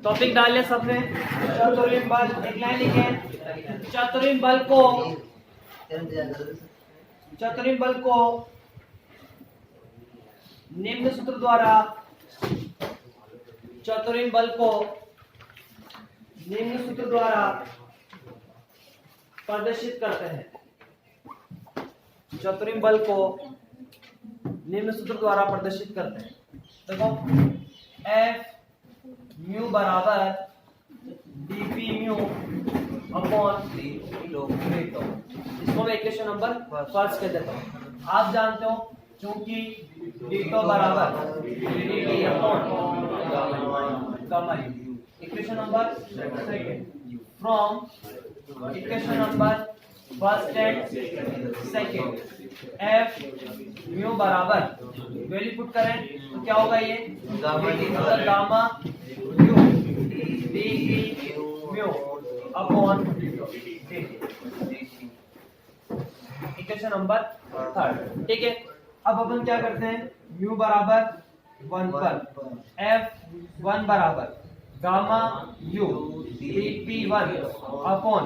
Topic डाल लिया सबने। चतुर्विम बल, एक लाइन लिखे, चतुर्विम बल को निम्न सूत्र द्वारा, चतुर्विम बल को निम्न सूत्र द्वारा प्रदर्शित करते हैं। चतुर्विम बल को निम्न सूत्र द्वारा प्रदर्शित करते हैं। देखो एफ म्यू बराबर dp म्यू अपॉन वीटो। इसको मैं इक्वेशन नंबर फर्स्ट कह देता हूँ। आप जानते हो क्योंकि वीटो बराबर dp upon gamma you. Equation number second, from equation number first and second, F mu बराबर वैल्यू पुट करें तो क्या होगा, ये gamma you dp mu upon equation number third. ठीक है, अब अपन क्या करते हैं, म्यू बराबर 1 पर एफ 1 बराबर gamma you dp1 upon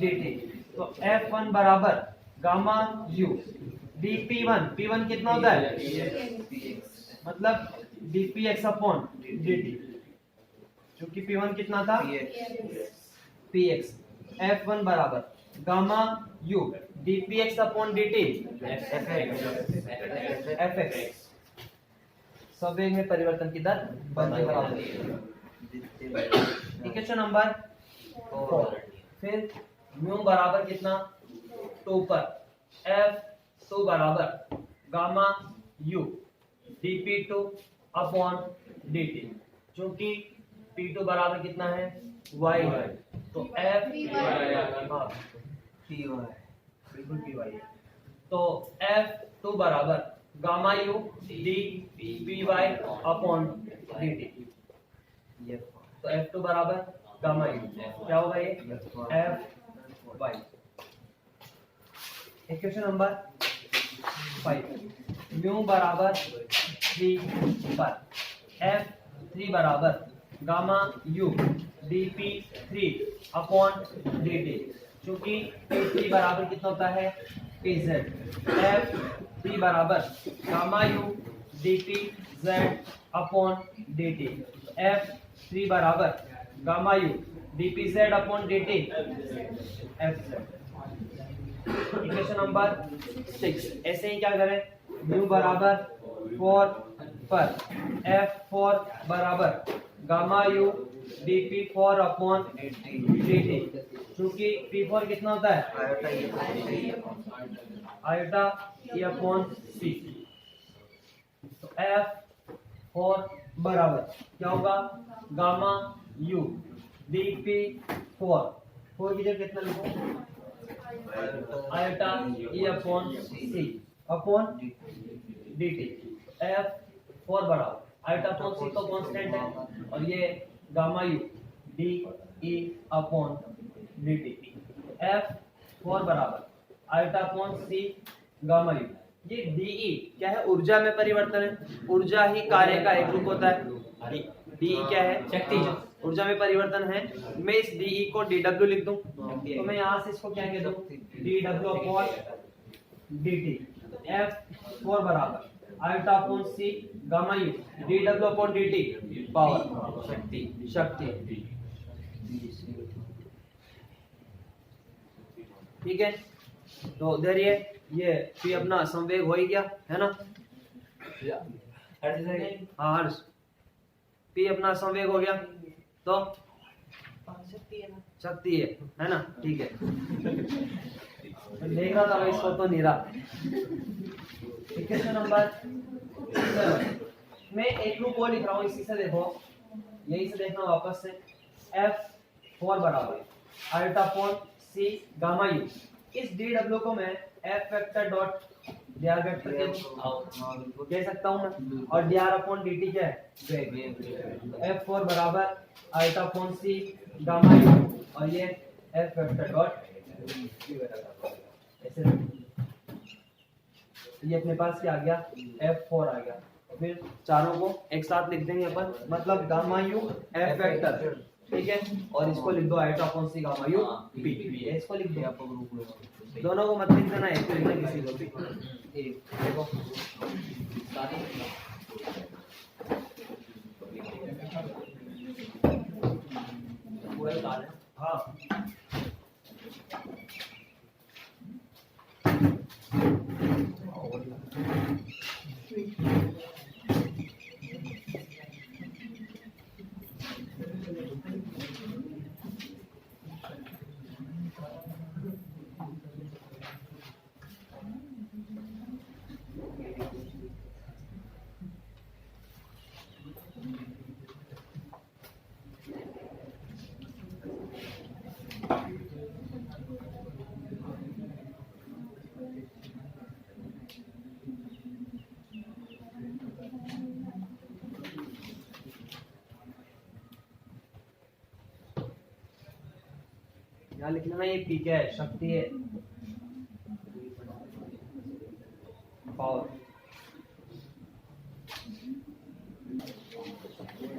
dt। तो f1 बराबर गामा यू dp1, p1 कितना होता है, मतलब dpx अपॉन dt, क्योंकि p1 कितना था, px। f1 बराबर gamma u dpx upon dt fx। संवेग में परिवर्तन की दर बनते बराबर। इक्वेशन नंबर 4, फिर म्यू बराबर कितना 2 पर f2 बराबर gamma u dp2 upon dt, क्योंकि p2 बराबर कितना है y है, तो f बिल्कुल py है, तो f2 बराबर gamma u dpy upon dt। तो f2 बराबर गामा u क्या होगा, ये fy। इक्वेशन नंबर 5, म्यू बराबर 3 पर f3 बराबर gamma u dp3 upon dt, क्योंकि p3 बराबर कितना होता है pz। f3 बराबर gamma u dpz upon dt, f3 बराबर gamma u dpz upon dt fz। Equation number 6, ऐसे ही क्या करें, म्यू बराबर 4 पर f4 बराबर gamma u dp4 upon dt, क्योंकि p4 कितना होता है आयोटा e अपॉन c। तो f4 बराबर क्या होगा, गामा u dp4, 4 की जगह कितना लिखो, iota e upon c upon dt। f4 बराबर आयोटा अपॉन c तो कांस्टेंट है, और ये gamma u de upon dt। f4 बराबर iota upon c gamma u। ये de क्या है, ऊर्जा में परिवर्तन है। ऊर्जा ही कार्य का एक रूप होता है। de क्या है, शक्ति, ऊर्जा में परिवर्तन है। मैं इस de को dw लिख दूं, तो मैं यहाँ से इसको क्या कह दूं, dw अपॉन dt। f4 बराबर iota upon c gamma u dw upon dt, power, शक्ति। ठीक है, तो इधर ये p अपना संवेग हो ही गया है ना, हाँ हर्ष, p अपना संवेग हो गया, तो शक्ति है ना, ठीक है। मैं देख रहा था इसको तो नहीं रहा। इक्वेशन नंबर 7, मैं एक लूप और लिख रहा हूँ, इसी से देखो, यही से देखना वापस से, f4 बराबर iota upon c gamma u। इस dw को मैं f vector dot dr vector कह सकता हूँ मैं, और dr अपॉन dt क्या है, f4 बराबर iota upon c gamma u, और ये f वेक्टर डॉट ऐसे, ये अपने पास क्या आ गया, f4 आ गया। फिर चारों को एक साथ लिख देंगे अपन, मतलब गामा यू एफ वेक्टर, ठीक है, और इसको लिख दो iota upon C gamma U P, इसको लिख दो, दोनों को मत लिख देना, एक को लिखना किसी को भी। देखो हाँ यहाँ लिख लेना, ये पी क्या है, शक्ति है, पावर।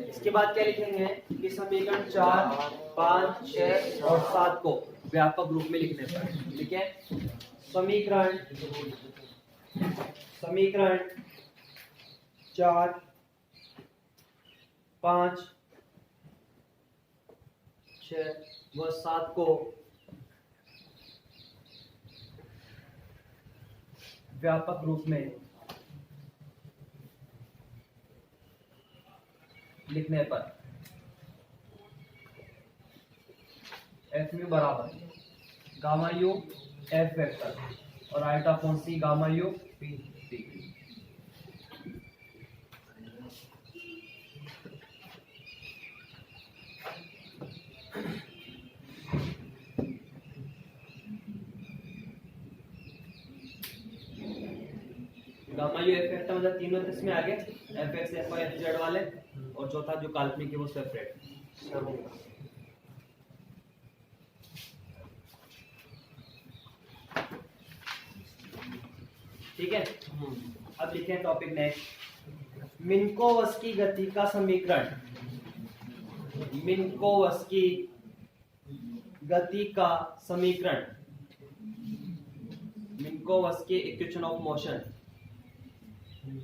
इसके बाद क्या लिखेंगे कि समीकरण 4, 5, 6 और 7 को व्यापक रूप में लिखने पर, ठीक है, समीकरण 4, 5, 6 व 7 को व्यापक रूप में लिखने पर एफ म्यू बराबर गामा यू एफ वेक्टर और eta upon C gamma U P. Gamma U F vector मतलब तीनों इसमें आ गए, F X F Y F Z वाले, और चौथा जो काल्पनिक है वो सेपरेट। ठीक है, अब लिखें टॉपिक नेक्स्ट, मिन्कोवस्की गति का समीकरण, मिन्कोवस्की गति का समीकरण, Minkowski equation of motion,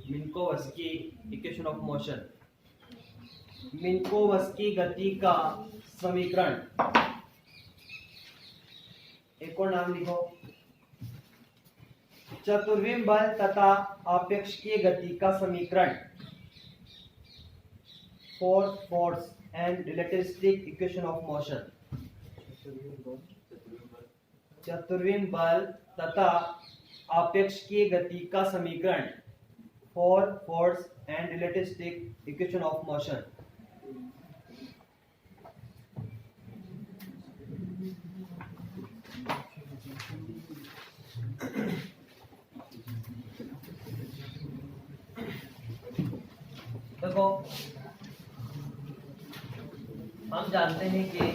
Minkowski equation of motion, Minkowski गति का समीकरण, एक और नाम लिखो, चतुर्विम बल तथा आपेक्षिकीय गति का समीकरण, force and relativistic equation of motion, चतुर्विम बल तथा आपेक्षिकीय गति का समीकरण, force and relativistic equation of motion. देखो हम जानते हैं कि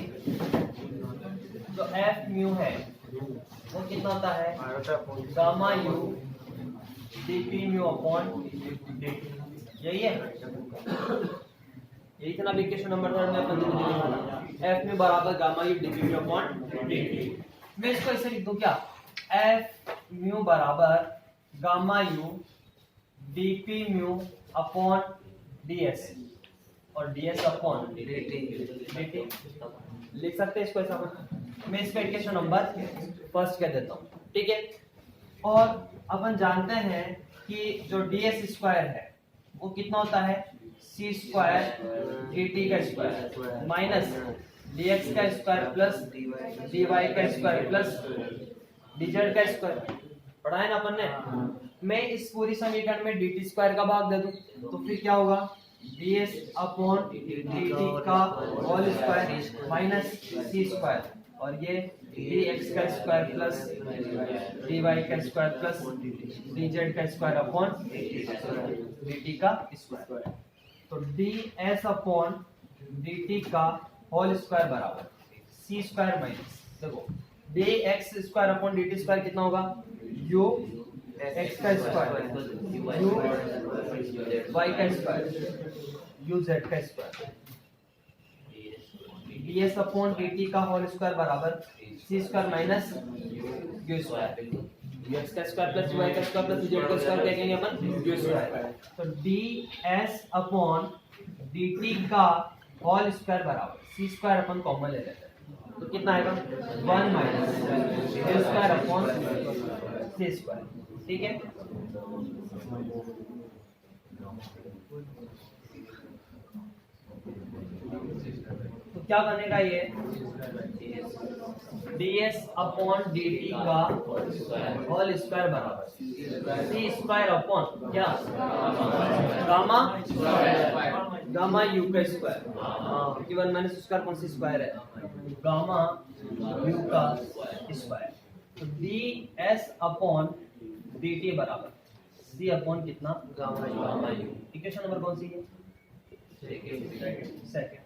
जो एफ म्यू है वो कितना होता है, gamma you DP mu upon D, यही है, यही था ना इक्वेशन नंबर 3 में अपन एफ म्यू बराबर gamma you DP mu upon D. मैं इसको ऐसे लिख दूं क्या, एफ म्यू बराबर gamma you DP mu upon ds और ds अपॉन dt लिख सकते हैं इसको ऐसा। मैं इसका इक्वेशन नंबर फर्स्ट कह देता हूँ, ठीक है। और अपन जानते हैं कि जो ds स्क्वायर है वो कितना होता है, c स्क्वायर dt का स्क्वायर माइनस dx का स्क्वायर प्लस dy का स्क्वायर प्लस dz का स्क्वायर, पढ़ा है ना अपन ने। मैं इस पूरी समीकरण में dt स्क्वायर का भाग दे दूं तो फिर क्या होगा, ds अपॉन dt का whole square minus c square, और ये dx का स्क्वायर प्लस dy का स्क्वायर प्लस dz का स्क्वायर अपॉन dt का स्क्वायर। तो ds अपॉन dt का होल स्क्वायर बराबर c स्क्वायर माइनस, देखो dx square upon dt square कितना होगा, u x का स्क्वायर u वाई का स्क्वायर यू जेड का स्क्वायर ds अपॉन dt का होल स्क्वायर बराबर c square minus u square x का स्क्वायर प्लस y का स्क्वायर प्लस z का स्क्वायर क्या कहेंगे अपन u स्क्वायर। तो ds अपॉन dt का होल स्क्वायर बराबर c स्क्वायर अपन कॉमन ले लेते हैं तो कितना आएगा 1 minus u square upon c square. ठीक है, तो क्या बनेगा ये ds अपॉन dt का होल स्क्वायर बराबर c स्क्वायर अपॉन क्या गामा u का स्क्वायर क्योंकि 1 माइनस स्क्वायर कौन सी स्क्वायर है गामा u का स्क्वायर। तो ds अपॉन dt बराबर c अपॉन कितना गामा u। इक्वेशन नंबर कौन सी है सेकंड।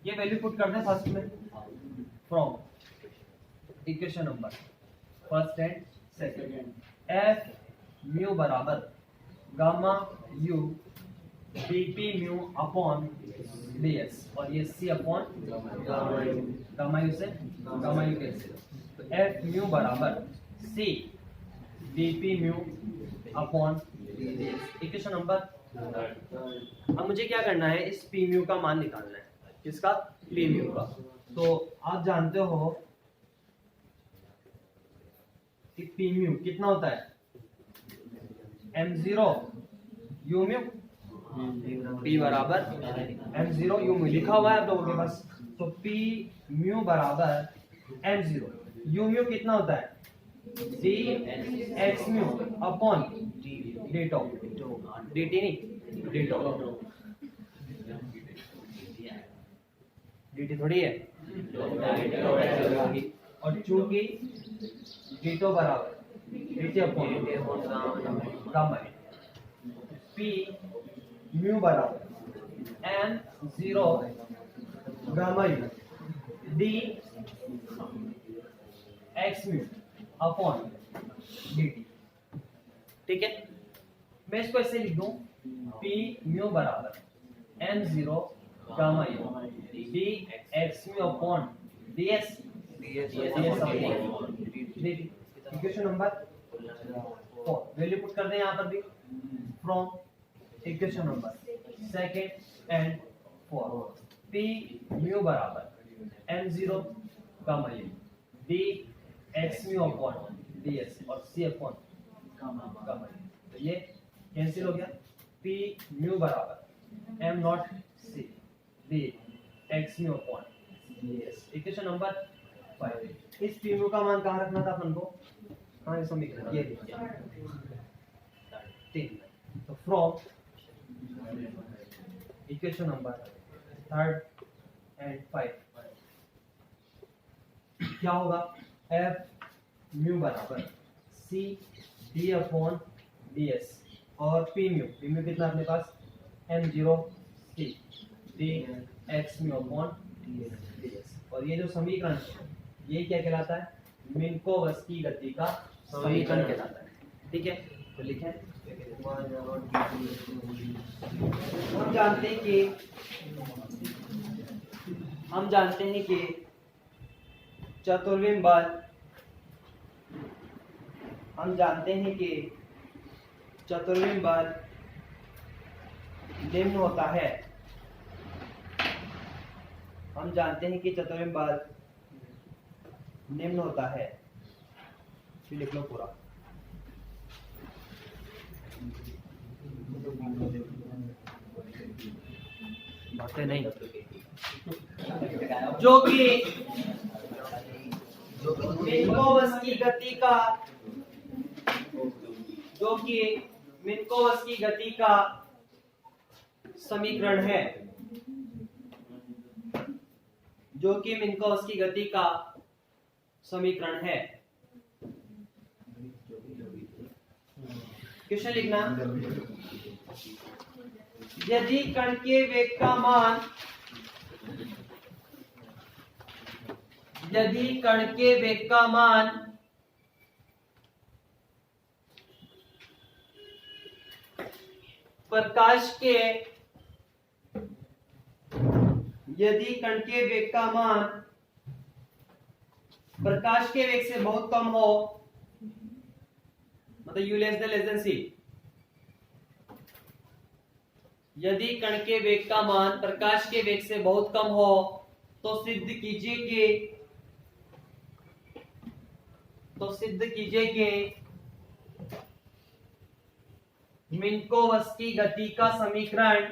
ये वैल्यू पुट करते हैं फर्स्ट में from equation number first and second f mu बराबर gamma u dp mu upon ds और ये c अपॉन गामा u से गामा u कैसे तो f म्यू बराबर c dp mu upon ds। Equation number अब मुझे क्या करना है इस p म्यू का मान निकालना है किसका p म्यू का। तो आप जानते हो कि p म्यू कितना होता है m0 u म्यू p बराबर m0 u म्यू लिखा हुआ है आप लोगों के पास। तो p म्यू बराबर m0 u म्यू कितना होता है d x mu upon d top dt नहीं d टॉप dt थोड़ी है और चूंकि डीटो बराबर dt upon gamma p mu बराबर m0 gamma u d x mu upon dt। ठीक है, मैं इसको ऐसे लिख दूं p म्यू बराबर m0 gamma u d x mu upon ds upon dt। Equation number 4 value put कर दें यहाँ पर भी from equation number second and 4 p mu बराबर m0 gamma u d x mu upon ds और c upon gamma u। तो ये cancel हो गया p म्यू बराबर m not c d x mu upon ds। Equation number 5 इस p mu का मान कहाँ रखना था अपन को हाँ समीकरण ये ठीक। तो फ्रॉम इक्वेशन नंबर 3 एंड 5 क्या होगा f म्यू बराबर c d अपॉन ds और p म्यू कितना अपने पास m0 c d x mu upon ds। और ये जो समीकरण है ये क्या कहलाता है मिन्कोवस की गति का समीकरण कहलाता है। ठीक है, तो लिखें हम जानते हैं कि चतुर्विम बल निम्न होता है। हम जानते हैं कि चतुर्विम बल निम्न होता है। फिर लिख लो पूरा बातें नहीं जो कि मिन्कोवस की गति का समीकरण है जो कि मिन्कोवस की गति का समीकरण है। क्वेश्चन लिखना यदि कण के वेग का मान प्रकाश के यदि कण के वेग का मान प्रकाश के वेग से बहुत कम हो, मतलब u लेस देन c, यदि कण के वेग का मान प्रकाश के वेग से बहुत कम हो तो सिद्ध कीजिए कि मिन्कोवस्की गति का समीकरण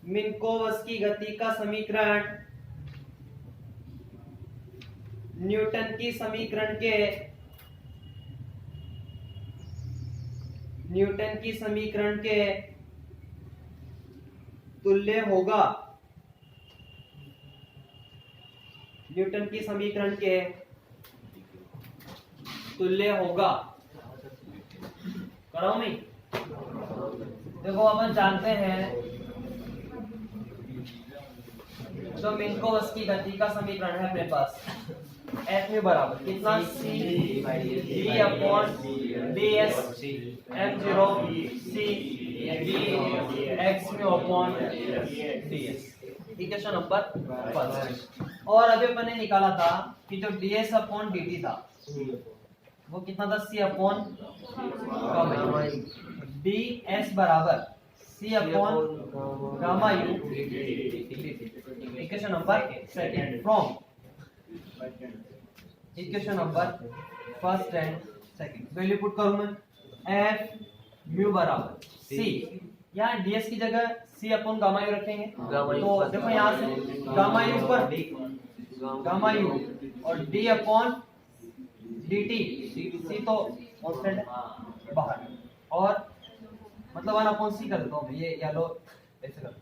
मिन्कोवस्की गति का समीकरण न्यूटन की समीकरण के तुल्य होगा। न्यूटन की समीकरण के तुल्य होगा। कराओ नहीं? देखो अपन जानते हैं जो मिन्कोवस्की गति का समीकरण है अपने पास, एफ में बराबर कितना c d upon ds m0 c d x में upon ds, equation number first. और अभी अपन ने निकाला था कि जो ds अपॉन dt था वो कितना था, c अपॉन ds बराबर c upon gamma u, equation number second from equation number first and second. Value put करूं मैं, f म्यू बराबर c, यहाँ ds की जगह c अपॉन गामा u रखेंगे। तो देखो यहाँ से गामा u पर गामा u और d अपॉन dt, c तो कांस्टेंट है बाहर, और मतलब 1 अपॉन c कर देता हूँ मैं, ये या लो ऐसे कर,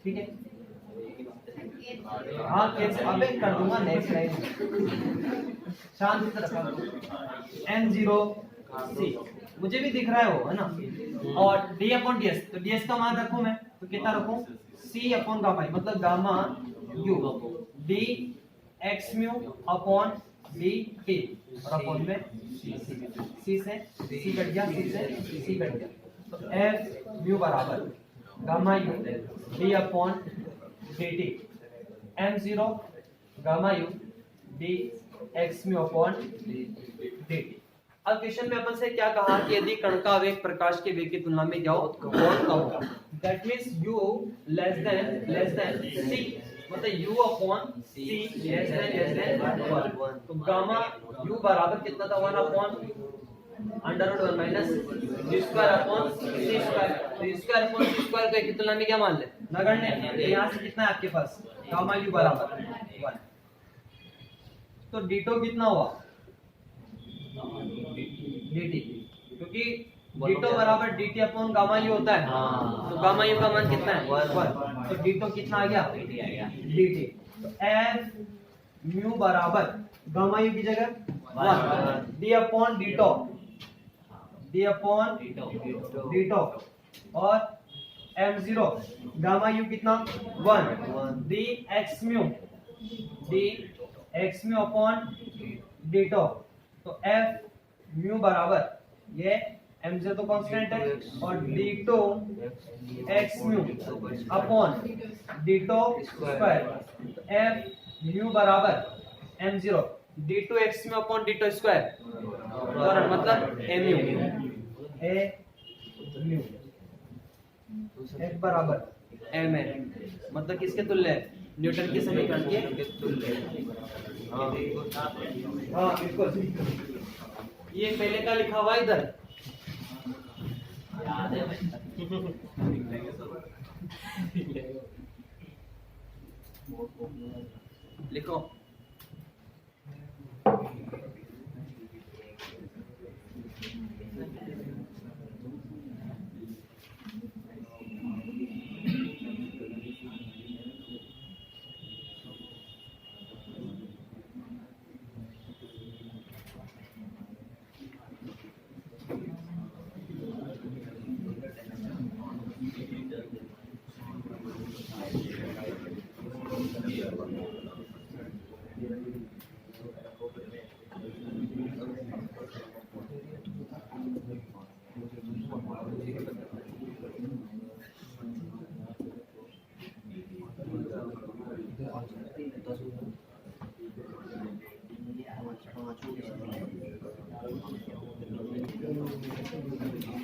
ठीक है? हाँ कैसे अबे कर दूंगा नेक्स्ट लाइन, शांति से रखा m0 c, मुझे भी दिख रहा है वो, है ना? और d अपॉन ds, तो ds का मान रखूं मैं तो कितना रखूं, c अपॉन गामा, मतलब gamma u d x mu upon dt, और अपॉन में c से c कट गया, c से c कट गया, तो f म्यू बराबर gamma u d upon dt m0 gamma u d x mu upon dt। अब क्वेश्चन में अपन से क्या कहा कि यदि कण का वेग प्रकाश के वेग की तुलना में क्या हो, बहुत कम हो, that means u less than c, मतलब u upon c less than 1, तो गामा u बराबर कितना था, 1 upon under root 1 minus g square upon c square, तो स्क्वायर अपॉन c स्क्वायर का की तुलना में क्या मान ले, नगण्य। तो यहाँ से कितना है आपके पास, गामा u बराबर 1, तो d2 कितना हुआ, dt, क्योंकि d2 बराबर dt अपॉन गामा u होता है, तो गामा u का मान कितना है 1, तो d2 कितना आ गया, dt, तो f म्यू बराबर गामा u की जगह 1 d अपॉन dt और m0 गामा u कितना 1 d x mu upon dt, तो f म्यू बराबर ये m0 तो कांस्टेंट है और d2 x mu upon d2 square, तो f म्यू बराबर m0 d2 x mu upon d2 square, और मतलब mu a म्यू f बराबर mn, मतलब किसके तुल्य है, न्यूटन के समीकरण के तुल्य। हाँ बिल्कुल, ये पहले का लिखा हुआ इधर याद है लिखो।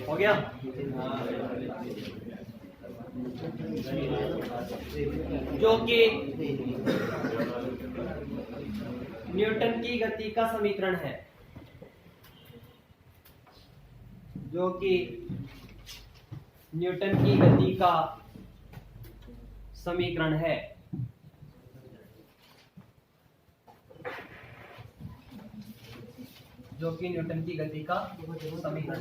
हो गया। जो कि न्यूटन की गति का समीकरण है, जो कि न्यूटन की गति का समीकरण है। जो कि न्यूटन की गति का समीकरण।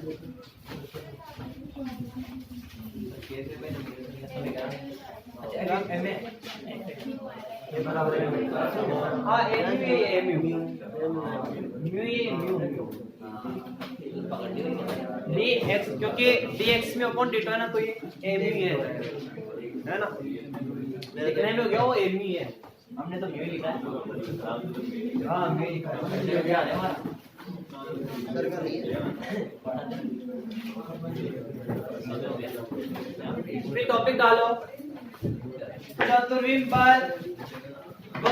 हाँ dx, क्योंकि dx में अपॉन डेटा है ना, तो ये mu है ना, लिखने में हो गया वो mu है। हमने तो mu लिखा है। हाँ mu लिखा है। फिर टॉपिक डालो, चतुर्विम बल व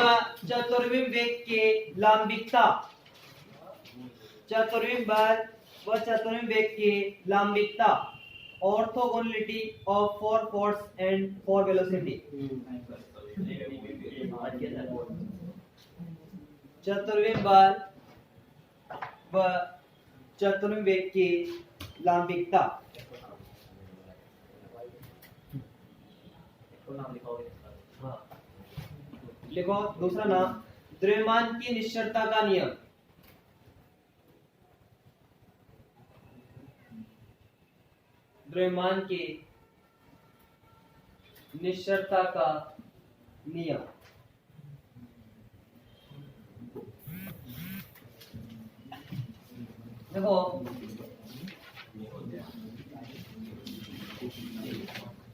चतुर्विम वेग के लांबिकता। चतुर्विम बल व चतुर्विम वेग के लांबिकता, orthogonality of four force and four velocity. चतुर्विम बल व चतुर्विम वेग की लांबिकता। हाँ। लिखो दूसरा नाम, द्रव्यमान की निश्चलता का नियम। द्रव्यमान की निश्चलता का नियम। देखो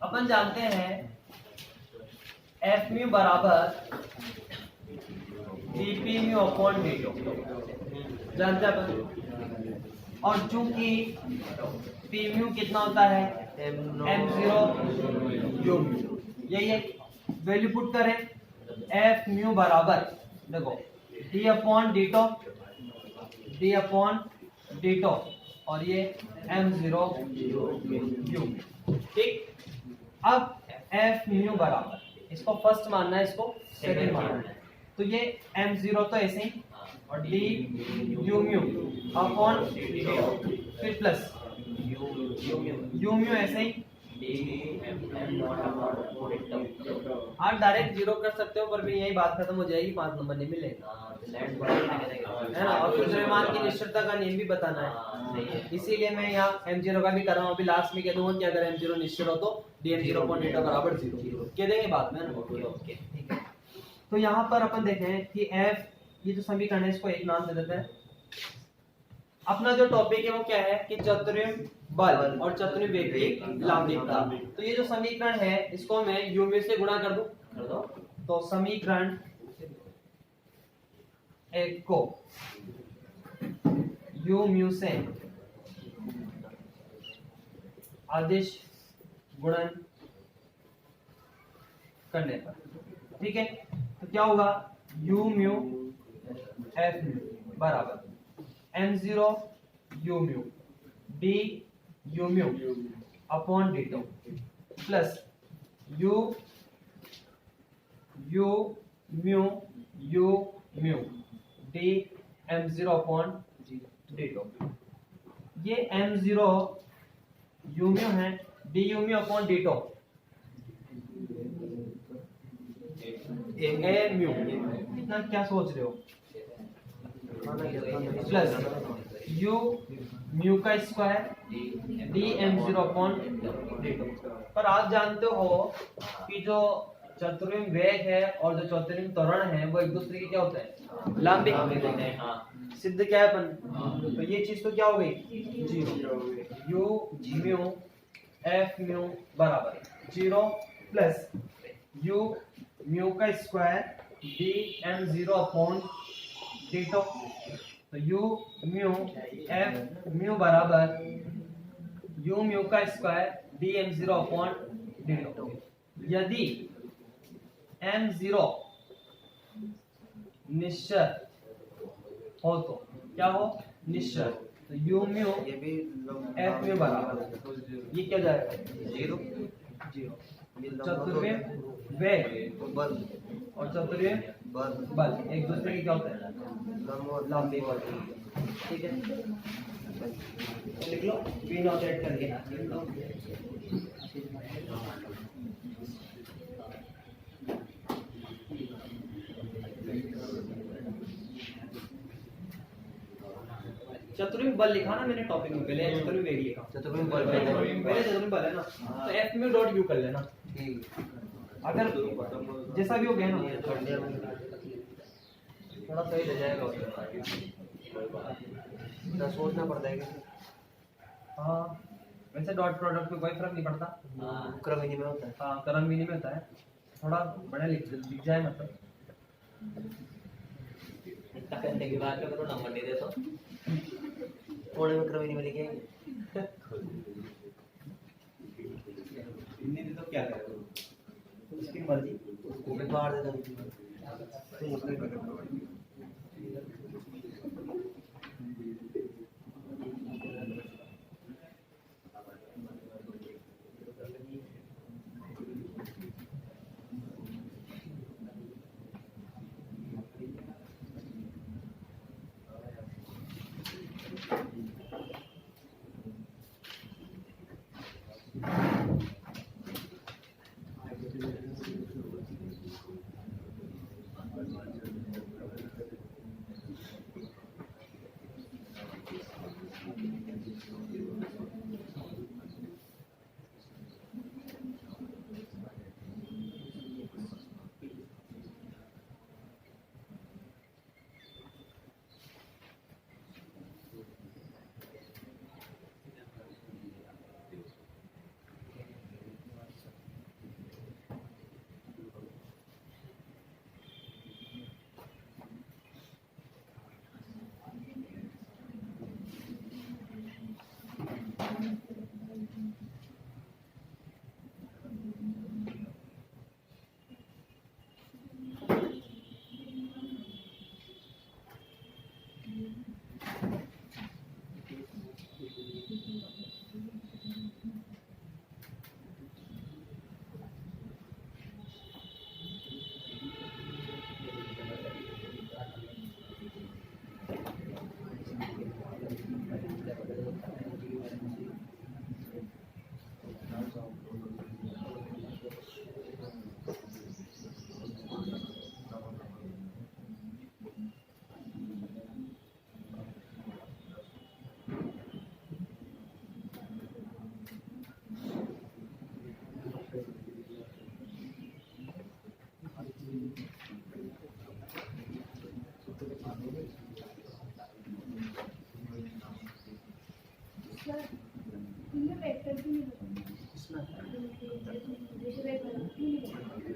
अपन जानते हैं एफ म्यू बराबर dp म्यू अपॉन dt, जानते हैं अपन। और चूंकि p म्यू कितना होता है m0 u म्यू, यही है। वैल्यू पुट करें, एफ म्यू बराबर देखो d अपॉन डीटो और ये m0 u। ठीक, अब एफ म्यू बराबर, इसको फर्स्ट मानना है, इसको सेकंड मानना है, तो ये m0 तो ऐसे ही और d u म्यू अपॉन फिर प्लस u म्यू ऐसे ही। आप डायरेक्ट जीरो कर सकते हो, पर भी यही बात खत्म हो जाएगी, 5 नंबर नहीं मिलेगा, है ना। और फिर द्रव्यमान की निश्चलता का नियम भी बताना है, इसीलिए मैं यहाँ m0 का भी कर रहा हूँ। अभी लास्ट में कह दूंगा कि अगर m0 निश्चल हो तो dm0 अपॉन dt बराबर 0 कह देंगे बाद में, ठीक है। तो यहाँ पर अपन देखें कि f, ये जो समीकरण है इसको एक नाम दे देते हैं। अपना जो टॉपिक है वो क्या है कि चतुर्विम बल और चतुर्विम वेग की लांबिकता। तो ये जो समीकरण है इसको मैं u म्यू से गुणा कर दूं, तो समीकरण एक को u म्यू से आदिश गुणन करने पर, ठीक है, तो क्या होगा u म्यू f म्यू बराबर m0 u mu d u mu upon dt plus u mu d m0 upon dt। ये m0 u म्यू है, d u mu upon dt a mu, इतना क्या सोच रहे हो, प्लस u म्यू का square d m0 upon dt। पर आप जानते हो कि जो चतुर्विम वेग है और जो चतुर्विम त्वरण है वो एक दूसरे के क्या होते हैं, लांबिक होते हैं। हाँ, सिद्ध क्या है अपन, तो ये चीज तो क्या हो गई zero, u mu f mu बराबर 0 प्लस u म्यू का square d m0 upon dt। तो u म्यू f म्यू बराबर u म्यू का square d m0 upon dt। यदि m0 निश्चल हो तो क्या हो, निश्चल। तो यू म्यू ये भी एफ म्यू बराबर, ये क्या जाएगा, जीरो। चतुर्वेद वेग बल और चतुर्वेद बल बल एक दूसरे के क्या होते हैं, लंबी बल। ठीक है, तो लिख लो पी नॉट ऐड करके लिख लो। चतुर्विम बल लिखा ना मैंने टॉपिक में, पहले चतुर्विम वेग लिखा, चतुर्विम बल पहले चतुर्विम बल है ना, तो एफ में डॉट यू कर लेना। अगर जैसा भी हो गया ना, थोड़ा सही रह जाएगा, तो सोचना पड़ता है कि हाँ वैसे डॉट प्रोडक्ट में कोई फर्क नहीं पड़ता, क्रम विनिमय होता है। हाँ क्रम विनिमय होता है, थोड़ा बड़ा लिख जाए मतलब। इतना करने के बाद अगर नंबर दे दे तो थोड़े में क्रम विनिमय लिखेंगे। हिंदी तो क्या करें, उसकी मर्जी, मैं बाहर दे दूँ।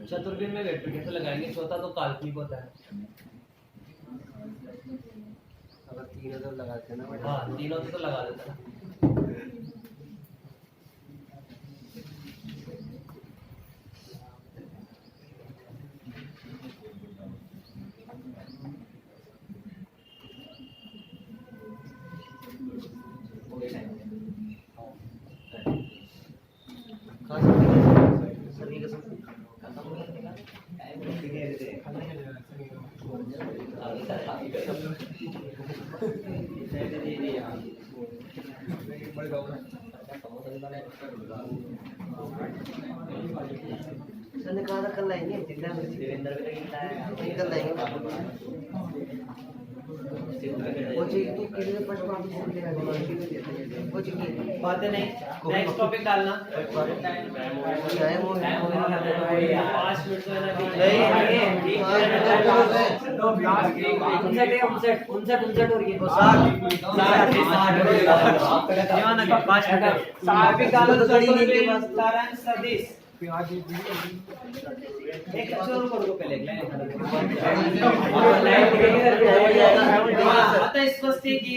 चतुर्विम में वेक्टर कैसे लगाएंगे, चौथा तो काल्पनिक होता है। अगर तीनों तो लगाते हैं ना, हाँ तीनों से तो लगा देता है। सभी का सर ने कहा था कल लाएंगे, देवेंद्र भी तो कितना है कल लाएंगे। वो चीज की किसी ने फर्स्ट पार्ट में लिया है, वो चीज की बातें नहीं, नेक्स्ट टॉपिक डालना। टाइम हो गया, 5 मिनट तो है ना, उनसठ हो रही है, 5 मिनट टॉपिक डालो तो सारांश सदिश एक छोड़ को पहले आता स्पष्ट है कि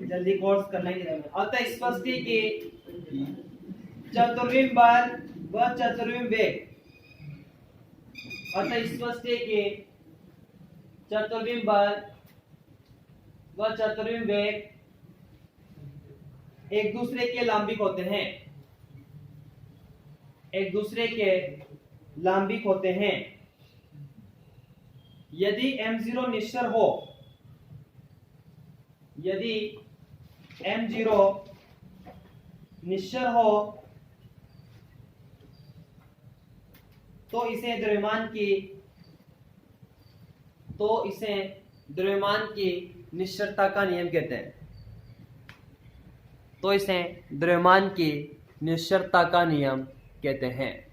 जल्दी कोर्स करना ही नहीं। आता स्पष्ट है कि चतुर्विम बल व चतुर्विम वेग, अतः स्पष्ट है कि चतुर्विम बल व चतुर्विम वेग एक दूसरे के लंबिक होते हैं, एक दूसरे के लंबिक होते हैं। यदि m0 निश्चर हो, यदि m0 निश्चर हो तो इसे द्रव्यमान की निश्चरता का नियम कहते हैं। तो इसे द्रव्यमान की निश्चरता का नियम कहते हैं।